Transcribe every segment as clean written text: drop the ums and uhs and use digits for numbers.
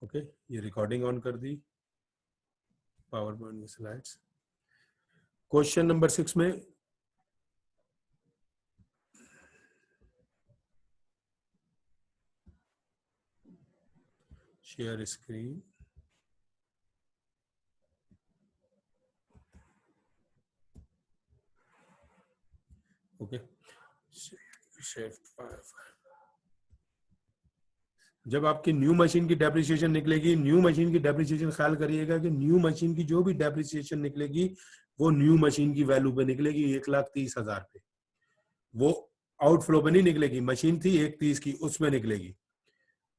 Okay, ये recording on कर दी, power point में स्लाइड्स। क्वेश्चन नंबर 6 में शेयर स्क्रीन, ओके, जब आपकी न्यू मशीन की डेप्रिसिएशन निकलेगी, न्यू मशीन की डेप्रिसिएशन ख्याल करिएगा कि न्यू मशीन की जो भी डेप्रिसिएशन निकलेगी वो न्यू मशीन की वैल्यू पे निकलेगी, 1,30,000 पे। वो आउटफ्लो पे नहीं निकलेगी। मशीन थी 1,30 की, उसमें निकलेगी।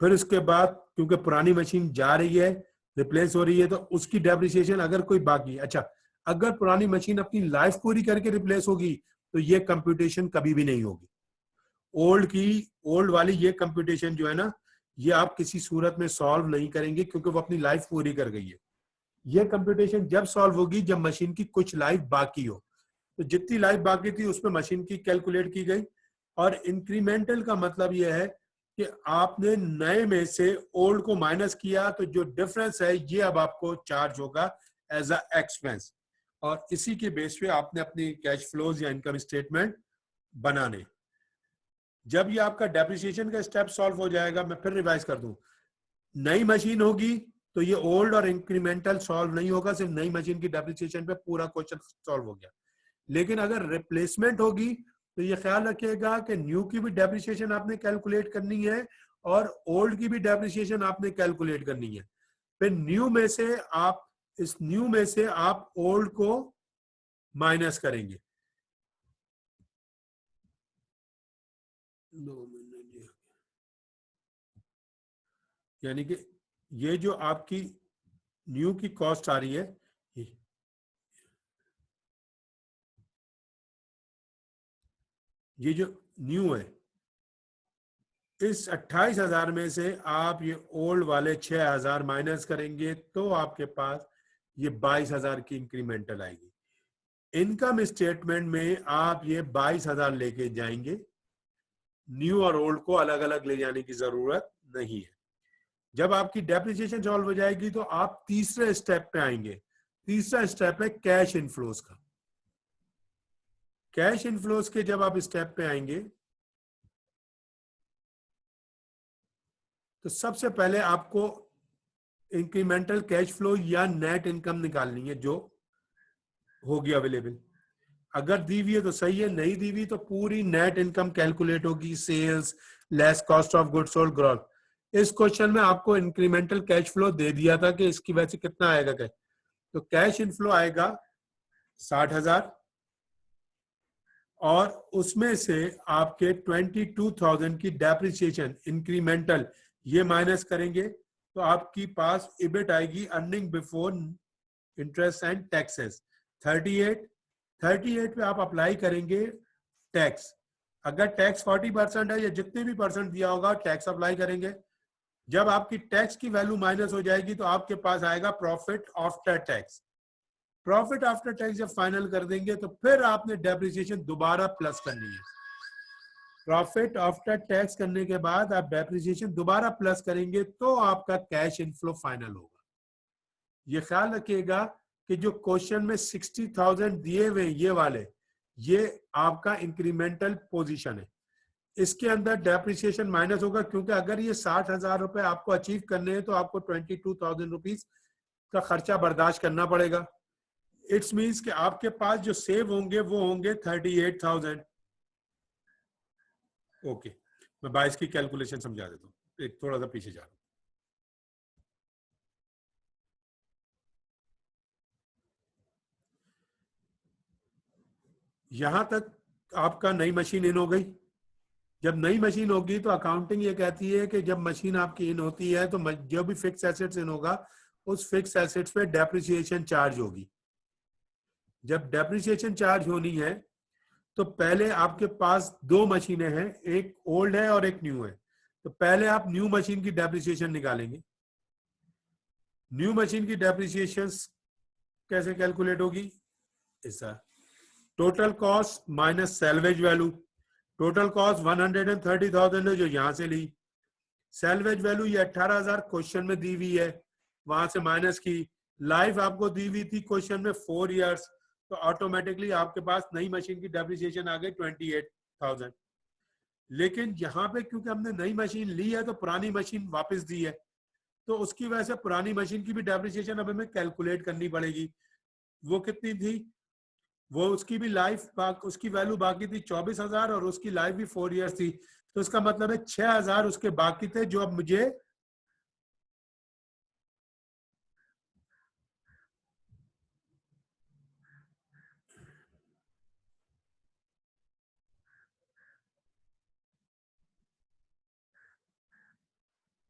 फिर उसके बाद क्योंकि पुरानी मशीन जा रही है, रिप्लेस हो रही है, तो उसकी डेप्रिसिएशन अगर कोई बाकी, अच्छा अगर पुरानी मशीन अपनी लाइफ पूरी करके रिप्लेस होगी तो ये कंप्यूटेशन कभी भी नहीं होगी। ओल्ड वाली ये कंप्यूटेशन जो है ना, ये आप किसी सूरत में सॉल्व नहीं करेंगे क्योंकि वो अपनी लाइफ पूरी कर गई है। ये कंप्यूटेशन जब सॉल्व होगी जब मशीन की कुछ लाइफ बाकी हो। तो जितनी लाइफ बाकी थी उसमें मशीन की कैलकुलेट की गई। और इंक्रीमेंटल का मतलब यह है कि आपने नए में से ओल्ड को माइनस किया, तो जो डिफरेंस है ये अब आपको चार्ज होगा एज अ एक्सपेंस, और इसी के बेस पे आपने अपनी कैश फ्लोज या इनकम स्टेटमेंट बनाने। जब ये आपका डेप्रिसिएशन का स्टेप सॉल्व हो जाएगा, मैं फिर रिवाइज कर दूं, नई मशीन होगी तो ये ओल्ड और इंक्रीमेंटल सॉल्व नहीं होगा, सिर्फ नई मशीन की डेप्रिसिएशन पे पूरा क्वेश्चन सॉल्व हो गया। लेकिन अगर रिप्लेसमेंट होगी तो ये ख्याल रखिएगा कि न्यू की भी डेप्रिसिएशन आपने कैलकुलेट करनी है और ओल्ड की भी डेप्रिसिएशन आपने कैलकुलेट करनी है। फिर न्यू में से आप ओल्ड को माइनस करेंगे। यानी कि ये जो आपकी न्यू की कॉस्ट आ रही है, ये जो न्यू है, इस 28,000 में से आप ये ओल्ड वाले 6,000 माइनस करेंगे तो आपके पास ये 22,000 की इंक्रीमेंटल आएगी। इनकम स्टेटमेंट में आप ये 22,000 लेके जाएंगे, न्यू और ओल्ड को अलग अलग ले जाने की जरूरत नहीं है। जब आपकी डेप्रिसिएशन सॉल्व हो जाएगी तो आप तीसरे स्टेप पे आएंगे। तीसरा स्टेप है कैश इनफ्लोज का। कैश इनफ्लोज के जब आप स्टेप पे आएंगे तो सबसे पहले आपको इंक्रीमेंटल कैश फ्लो या नेट इनकम निकालनी है जो होगी अवेलेबल। अगर दी हुई है तो सही है, नहीं दी हुई तो पूरी नेट इनकम कैलकुलेट होगी, sales less cost of goods sold gross. इस क्वेश्चन में आपको इंक्रीमेंटल कैश फ्लो दे दिया था कि इसकी वजह से कितना आएगा कैश, तो कैश इनफ्लो आएगा 60,000 और उसमें से आपके 22,000 की डेप्रिसिएशन इंक्रीमेंटल ये माइनस करेंगे तो आपकी पास इबिट आएगी, earning before interest and taxes 38 पे आप अप्लाई करेंगे टैक्स। अगर टैक्स 40% है या जितने भी परसेंट दिया होगा टैक्स अप्लाई करेंगे। जब आपकी टैक्स की वैल्यू माइनस हो जाएगी तो आपके पास आएगा profit after tax. Profit after tax जब फाइनल कर देंगे तो फिर आपने डेप्रिसिएशन दोबारा प्लस करनी है। प्रॉफिट आफ्टर टैक्स करने के बाद आप डेप्रिसिएशन दोबारा प्लस करेंगे तो आपका कैश इनफ्लो फाइनल होगा। ये ख्याल रखिएगा कि जो क्वेश्चन में 60,000 दिए हुए ये वाले, ये आपका इंक्रीमेंटल पोजीशन है। इसके अंदर डेप्रिसिएशन माइनस होगा क्योंकि अगर ये 60,000 रुपए आपको अचीव करने हैं तो आपको 22,000 रुपीज का खर्चा बर्दाश्त करना पड़ेगा। इट्स मीन्स कि आपके पास जो सेव होंगे वो होंगे 38,000। ओके, मैं 22 की कैलकुलेशन समझा देता हूँ, एक थोड़ा सा पीछे जा रहा हूँ। यहां तक आपका नई मशीन इन हो गई। जब नई मशीन होगी तो अकाउंटिंग ये कहती है कि जब मशीन आपकी इन होती है तो जो भी फिक्स एसेट्स इन होगा उस फिक्स एसेट्स पे डेप्रिसिएशन चार्ज होगी। जब डेप्रिसिएशन चार्ज होनी है तो पहले आपके पास दो मशीनें हैं, एक ओल्ड है और एक न्यू है। तो पहले आप न्यू मशीन की डेप्रिसिएशन निकालेंगे। न्यू मशीन की डेप्रिसिएशन कैसे कैलकुलेट होगी, ऐसा total cost minus salvage value. Total cost 130,000 है जो यहां से ली, सैलवेज वैल्यू ये 18,000 क्वेश्चन में दी हुई है, वहां से माइनस की। लाइफ आपको दी हुई थी क्वेश्चन में 4 इयर्स, तो ऑटोमेटिकली आपके पास नई मशीन की डेप्रिसिएशन आ गई 28,000। लेकिन यहाँ पे क्योंकि हमने नई मशीन ली है तो पुरानी मशीन वापस दी है, तो उसकी वजह से पुरानी मशीन की भी डेप्रिसिएशन अब हमें कैलकुलेट करनी पड़ेगी। वो कितनी थी, वो उसकी भी लाइफ उसकी वैल्यू बाकी थी 24,000 और उसकी लाइफ भी 4 इयर्स थी, तो इसका मतलब है 6,000 उसके बाकी थे जो अब मुझे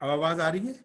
अब आवाज आ रही है?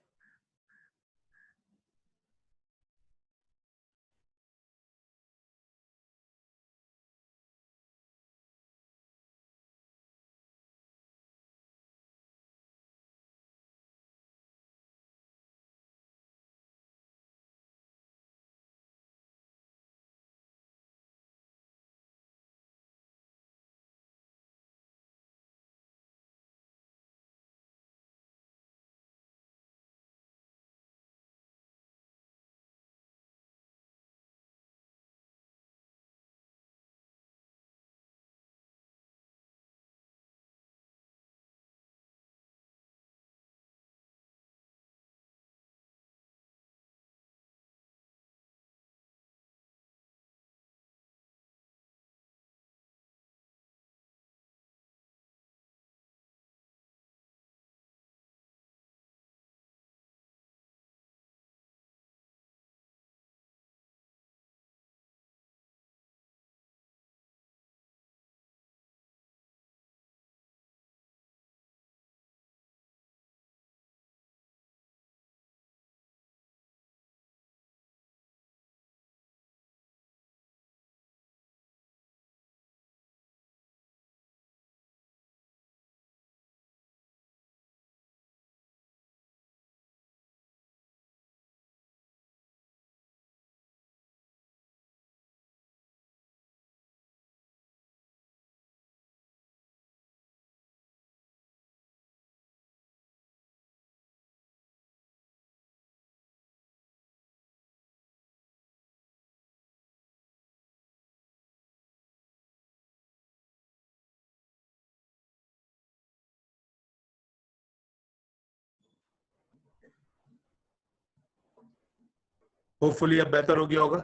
होपफुली अब बेहतर हो गया होगा।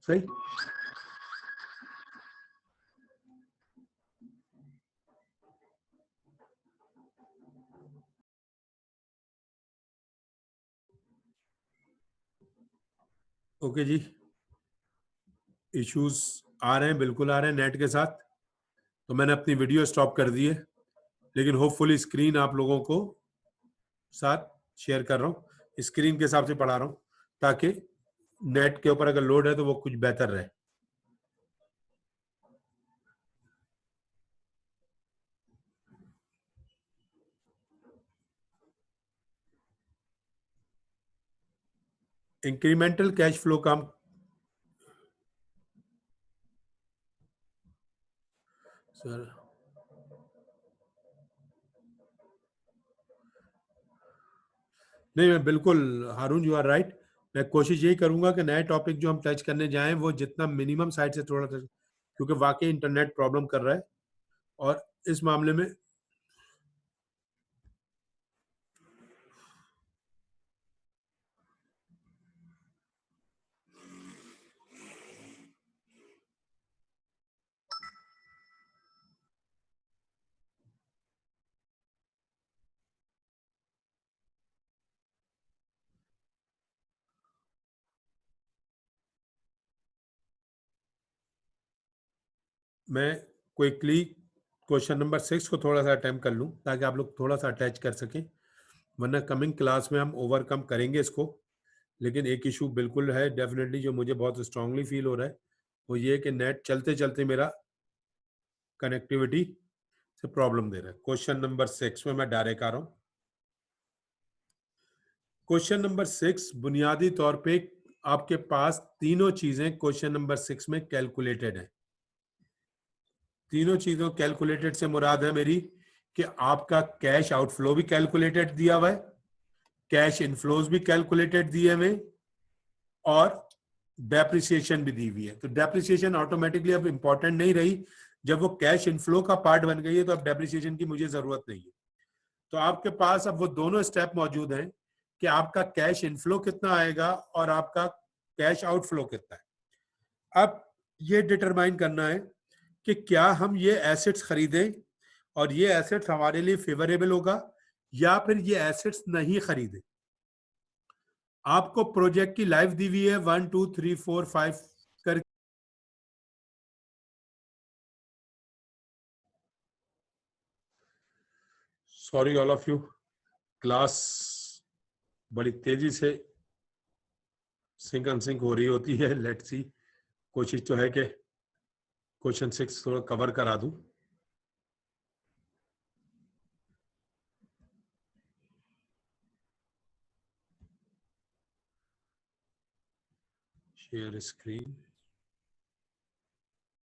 सही। ओके जी, इश्यूज आ रहे हैं, बिल्कुल आ रहे हैं नेट के साथ, तो मैंने अपनी वीडियो स्टॉप कर दी है, लेकिन होपफुली स्क्रीन आप लोगों को साथ शेयर कर रहा हूँ, स्क्रीन के हिसाब से पढ़ा रहा हूँ ताकि नेट के ऊपर अगर लोड है तो वो कुछ बेहतर रहे। इंक्रीमेंटल कैश फ्लो का सर नहीं, मैं बिल्कुल, हारून यू आर राइट, मैं कोशिश यही करूंगा कि नए टॉपिक जो हम टच करने जाएं वो जितना मिनिमम साइड से थोड़ा सा, क्योंकि वाकई इंटरनेट प्रॉब्लम कर रहा है और इस मामले में मैं क्विकली क्वेश्चन नंबर 6 को थोड़ा सा अटेम्प्ट कर लूं ताकि आप लोग थोड़ा सा अटैच कर सकें, वरना कमिंग क्लास में हम ओवरकम करेंगे इसको। लेकिन एक इशू बिल्कुल है डेफिनेटली जो मुझे बहुत स्ट्रांगली फील हो रहा है, वो ये कि नेट चलते चलते मेरा कनेक्टिविटी से प्रॉब्लम दे रहा है। क्वेश्चन नंबर 6 में मैं डायरेक्ट आ रहा हूँ। क्वेश्चन नंबर 6 बुनियादी तौर पे आपके पास तीनों चीजें क्वेश्चन नंबर 6 में कैलकुलेटेड है। तीनों चीजों कैलकुलेटेड से मुराद है मेरी कि आपका कैश आउटफ्लो भी कैलकुलेटेड दिया हुआ है, कैश इनफ्लोज भी कैलकुलेटेड दिए हुए, और डेप्रिसिएशन भी दी हुई है। तो डेप्रिसिएशन ऑटोमेटिकली अब इंपॉर्टेंट नहीं रही, जब वो कैश इनफ्लो का पार्ट बन गई है तो अब डेप्रिसिएशन की मुझे जरूरत नहीं है। तो आपके पास अब वो दोनों स्टेप मौजूद हैं कि आपका कैश इनफ्लो कितना आएगा और आपका कैश आउटफ्लो कितना है। अब ये डिटरमाइन करना है कि क्या हम ये एसेट्स खरीदें और ये एसेट्स हमारे लिए फेवरेबल होगा, या फिर ये एसेट्स नहीं खरीदें। आपको प्रोजेक्ट की लाइफ दी हुई है 1 2 3 4 5 कर। Sorry all of you, class बड़ी तेजी से सिंक अनसिंक हो रही होती है। लेट्स सी, कोशिश तो है कि क्वेश्चन 6 थोड़ा कवर करा दूं। Share screen.